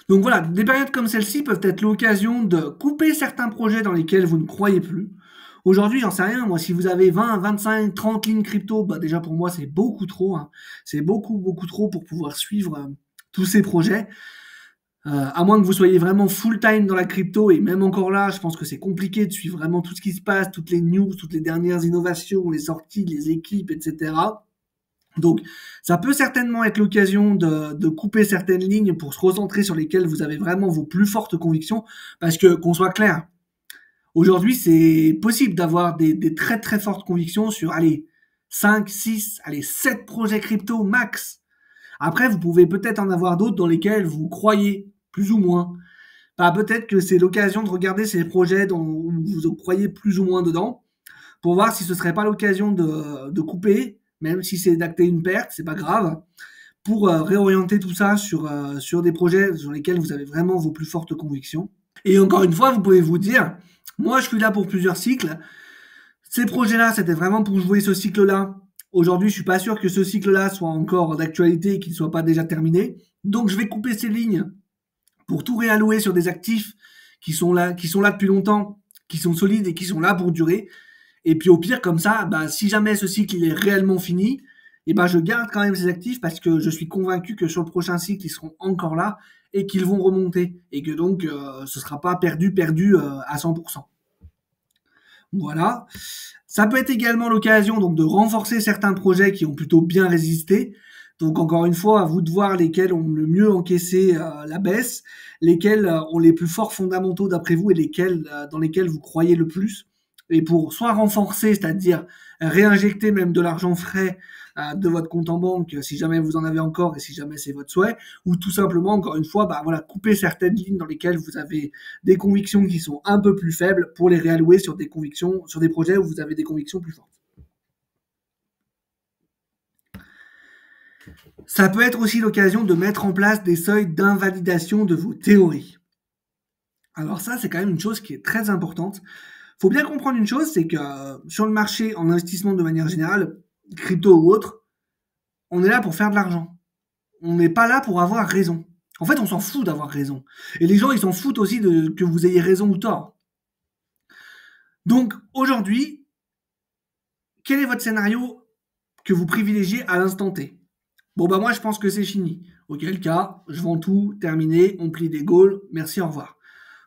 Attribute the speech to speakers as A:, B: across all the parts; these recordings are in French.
A: Donc voilà, des périodes comme celle-ci peuvent être l'occasion de couper certains projets dans lesquels vous ne croyez plus. Aujourd'hui, j'en sais rien, moi, si vous avez 20, 25, 30 lignes crypto, bah déjà pour moi, c'est beaucoup trop, hein. C'est beaucoup, beaucoup trop pour pouvoir suivre tous ces projets. À moins que vous soyez vraiment full-time dans la crypto, et même encore là, je pense que c'est compliqué de suivre vraiment tout ce qui se passe, toutes les news, toutes les dernières innovations, les sorties, les équipes, etc. Donc, ça peut certainement être l'occasion de couper certaines lignes pour se recentrer sur lesquelles vous avez vraiment vos plus fortes convictions, parce que, qu'on soit clair, aujourd'hui, c'est possible d'avoir des très très fortes convictions sur, allez, 5, 6, allez, 7 projets crypto max. Après, vous pouvez peut-être en avoir d'autres dans lesquels vous croyez, plus ou moins. Bah, peut-être que c'est l'occasion de regarder ces projets dont vous croyez plus ou moins dedans, pour voir si ce serait pas l'occasion de couper, même si c'est d'acter une perte, c'est pas grave, pour réorienter tout ça sur des projets sur lesquels vous avez vraiment vos plus fortes convictions. Et encore une fois, vous pouvez vous dire, moi je suis là pour plusieurs cycles, ces projets-là, c'était vraiment pour jouer ce cycle-là. Aujourd'hui, je suis pas sûr que ce cycle-là soit encore d'actualité et qu'il soit pas déjà terminé. Donc, je vais couper ces lignes pour tout réallouer sur des actifs qui sont là depuis longtemps, qui sont solides et qui sont là pour durer. Et puis, au pire, comme ça, bah, si jamais ce cycle il est réellement fini, et ben, je garde quand même ces actifs parce que je suis convaincu que sur le prochain cycle, ils seront encore là et qu'ils vont remonter. Et que donc, ce sera pas perdu à 100%. Voilà. Ça peut être également l'occasion donc de renforcer certains projets qui ont plutôt bien résisté. Donc encore une fois, à vous de voir lesquels ont le mieux encaissé la baisse, lesquels ont les plus forts fondamentaux d'après vous et dans lesquels vous croyez le plus. Et pour soit renforcer, c'est-à-dire réinjecter même de l'argent frais de votre compte en banque si jamais vous en avez encore et si jamais c'est votre souhait, ou tout simplement, encore une fois, bah voilà, couper certaines lignes dans lesquelles vous avez des convictions qui sont un peu plus faibles pour les réallouer sur des convictions, sur des projets où vous avez des convictions plus fortes. Ça peut être aussi l'occasion de mettre en place des seuils d'invalidation de vos théories. Alors ça, c'est quand même une chose qui est très importante. Faut bien comprendre une chose, c'est que sur le marché, en investissement de manière générale, crypto ou autre, on est là pour faire de l'argent. On n'est pas là pour avoir raison. En fait, on s'en fout d'avoir raison. Et les gens, ils s'en foutent aussi de que vous ayez raison ou tort. Donc, aujourd'hui, quel est votre scénario que vous privilégiez à l'instant T? Bon, bah moi, je pense que c'est fini. Auquel cas, je vends tout, terminé, on plie des goals, merci, au revoir.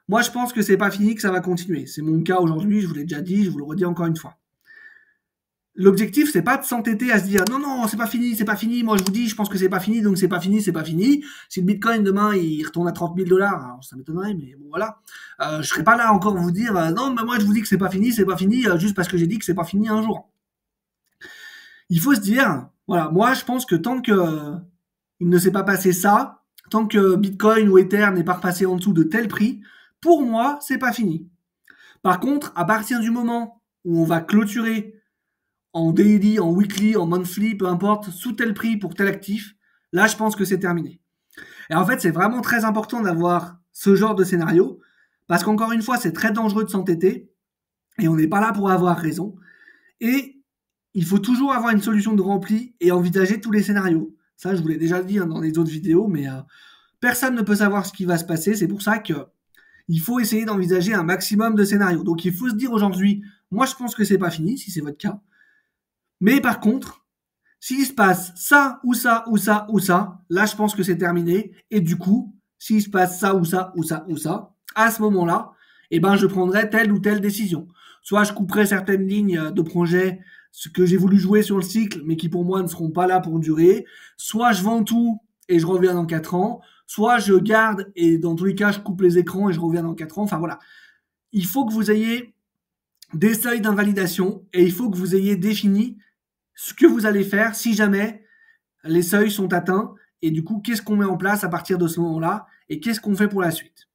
A: Moi, je pense que c'est pas fini, que ça va continuer. C'est mon cas aujourd'hui, je vous l'ai déjà dit, je vous le redis encore une fois. L'objectif, c'est pas de s'entêter à se dire non, non, c'est pas fini, moi je vous dis, je pense que c'est pas fini, donc c'est pas fini, c'est pas fini. Si le bitcoin demain il retourne à 30 000 dollars, alors ça m'étonnerait, mais bon voilà. Je serai pas là encore vous dire non, mais moi je vous dis que c'est pas fini, juste parce que j'ai dit que c'est pas fini un jour. Il faut se dire, voilà, moi je pense que tant que il ne s'est pas passé ça, tant que bitcoin ou ether n'est pas repassé en dessous de tel prix, pour moi, c'est pas fini. Par contre, à partir du moment où on va clôturer en daily, en weekly, en monthly, peu importe, sous tel prix pour tel actif, là, je pense que c'est terminé. Et en fait, c'est vraiment très important d'avoir ce genre de scénario, parce qu'encore une fois, c'est très dangereux de s'entêter, et on n'est pas là pour avoir raison. Et il faut toujours avoir une solution de rempli et envisager tous les scénarios. Ça, je vous l'ai déjà dit dans les autres vidéos, mais personne ne peut savoir ce qui va se passer. C'est pour ça que il faut essayer d'envisager un maximum de scénarios. Donc, il faut se dire aujourd'hui, moi, je pense que c'est pas fini, si c'est votre cas. Mais par contre, s'il se passe ça, ou ça, ou ça, ou ça, là, je pense que c'est terminé. Et du coup, s'il se passe ça, ou ça, ou ça, ou ça, à ce moment-là, eh ben, je prendrai telle ou telle décision. Soit je couperai certaines lignes de projet ce que j'ai voulu jouer sur le cycle, mais qui pour moi ne seront pas là pour durer. Soit je vends tout et je reviens dans 4 ans. Soit je garde et dans tous les cas, je coupe les écrans et je reviens dans 4 ans. Enfin voilà. Il faut que vous ayez des seuils d'invalidation et il faut que vous ayez défini ce que vous allez faire si jamais les seuils sont atteints et du coup, qu'est-ce qu'on met en place à partir de ce moment-là et qu'est-ce qu'on fait pour la suite.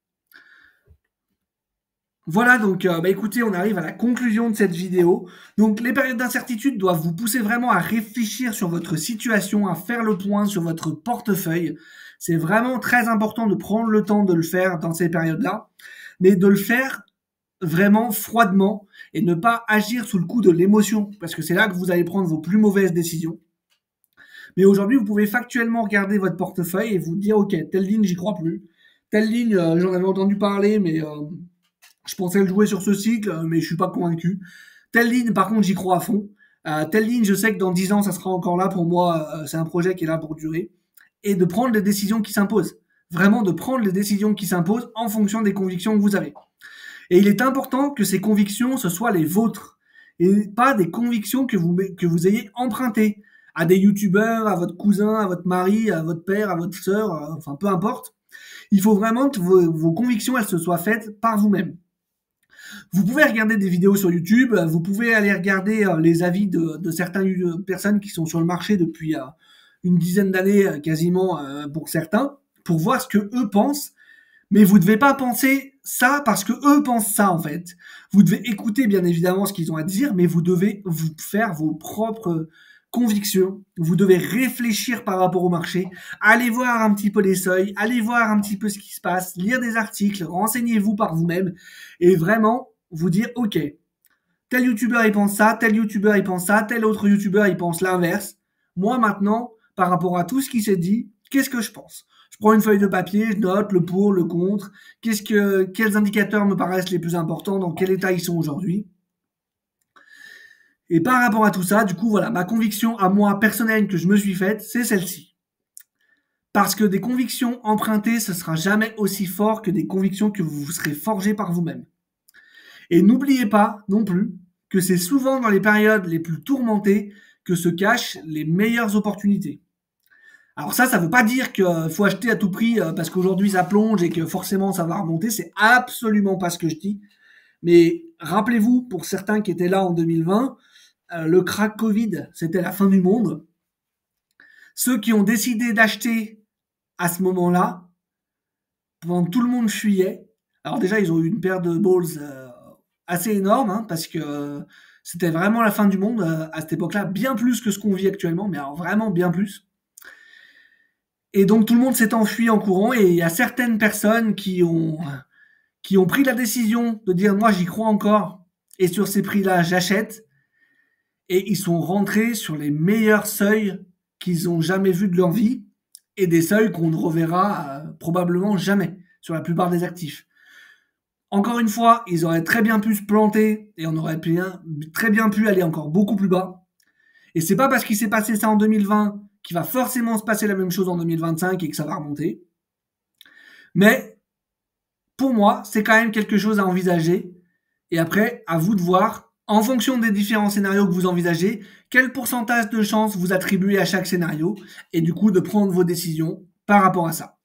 A: Voilà, donc écoutez, on arrive à la conclusion de cette vidéo. Donc les périodes d'incertitude doivent vous pousser vraiment à réfléchir sur votre situation, à faire le point sur votre portefeuille. C'est vraiment très important de prendre le temps de le faire dans ces périodes-là, mais de le faire vraiment froidement et ne pas agir sous le coup de l'émotion, parce que c'est là que vous allez prendre vos plus mauvaises décisions. Mais aujourd'hui, vous pouvez factuellement regarder votre portefeuille et vous dire, ok, telle ligne, j'y crois plus. Telle ligne, j'en avais entendu parler, mais je pensais le jouer sur ce cycle, mais je suis pas convaincu. Telle ligne, par contre, j'y crois à fond. Telle ligne, je sais que dans 10 ans, ça sera encore là pour moi. C'est un projet qui est là pour durer. Et de prendre les décisions qui s'imposent. Vraiment de prendre les décisions qui s'imposent en fonction des convictions que vous avez. Et il est important que ces convictions, ce soient les vôtres. Et pas des convictions que vous ayez empruntées à des youtubeurs, à votre cousin, à votre mari, à votre père, à votre sœur, enfin peu importe. Il faut vraiment que vos convictions, elles se soient faites par vous-même. Vous pouvez regarder des vidéos sur YouTube, vous pouvez aller regarder les avis de certaines personnes qui sont sur le marché depuis une dizaine d'années quasiment pour certains, pour voir ce que eux pensent. Mais vous ne devez pas penser ça parce que eux pensent ça en fait. Vous devez écouter bien évidemment ce qu'ils ont à dire, mais vous devez vous faire vos propres convictions. Vous devez réfléchir par rapport au marché, allez voir un petit peu les seuils, allez voir un petit peu ce qui se passe, lire des articles, renseignez-vous par vous-même et vraiment vous dire ok, tel youtubeur il pense ça, tel youtubeur il pense ça, tel autre youtubeur il pense l'inverse. Moi maintenant, par rapport à tout ce qui s'est dit, qu'est-ce que je pense? Je prends une feuille de papier, je note le pour, le contre, quels indicateurs me paraissent les plus importants, dans quel état ils sont aujourd'hui. Et par rapport à tout ça, du coup, voilà, ma conviction à moi personnelle que je me suis faite, c'est celle-ci. Parce que des convictions empruntées, ce sera jamais aussi fort que des convictions que vous vous serez forgées par vous-même. Et n'oubliez pas non plus que c'est souvent dans les périodes les plus tourmentées que se cachent les meilleures opportunités. Alors ça veut pas dire qu'il faut acheter à tout prix parce qu'aujourd'hui ça plonge et que forcément ça va remonter. C'est absolument pas ce que je dis. Mais rappelez-vous, pour certains qui étaient là en 2020, le crack Covid, c'était la fin du monde. Ceux qui ont décidé d'acheter à ce moment-là, pendant que tout le monde fuyait, alors déjà ils ont eu une paire de balls assez énorme hein, parce que c'était vraiment la fin du monde à cette époque-là, bien plus que ce qu'on vit actuellement, mais alors vraiment bien plus. Et donc tout le monde s'est enfui en courant et il y a certaines personnes qui ont pris la décision de dire moi j'y crois encore et sur ces prix-là j'achète et ils sont rentrés sur les meilleurs seuils qu'ils ont jamais vus de leur vie et des seuils qu'on ne reverra probablement jamais sur la plupart des actifs. Encore une fois, ils auraient très bien pu se planter et on aurait très bien pu aller encore beaucoup plus bas. Et c'est pas parce qu'il s'est passé ça en 2020 qu'il va forcément se passer la même chose en 2025 et que ça va remonter. Mais pour moi, c'est quand même quelque chose à envisager. Et après, à vous de voir, en fonction des différents scénarios que vous envisagez, quel pourcentage de chance vous attribuez à chaque scénario et du coup de prendre vos décisions par rapport à ça.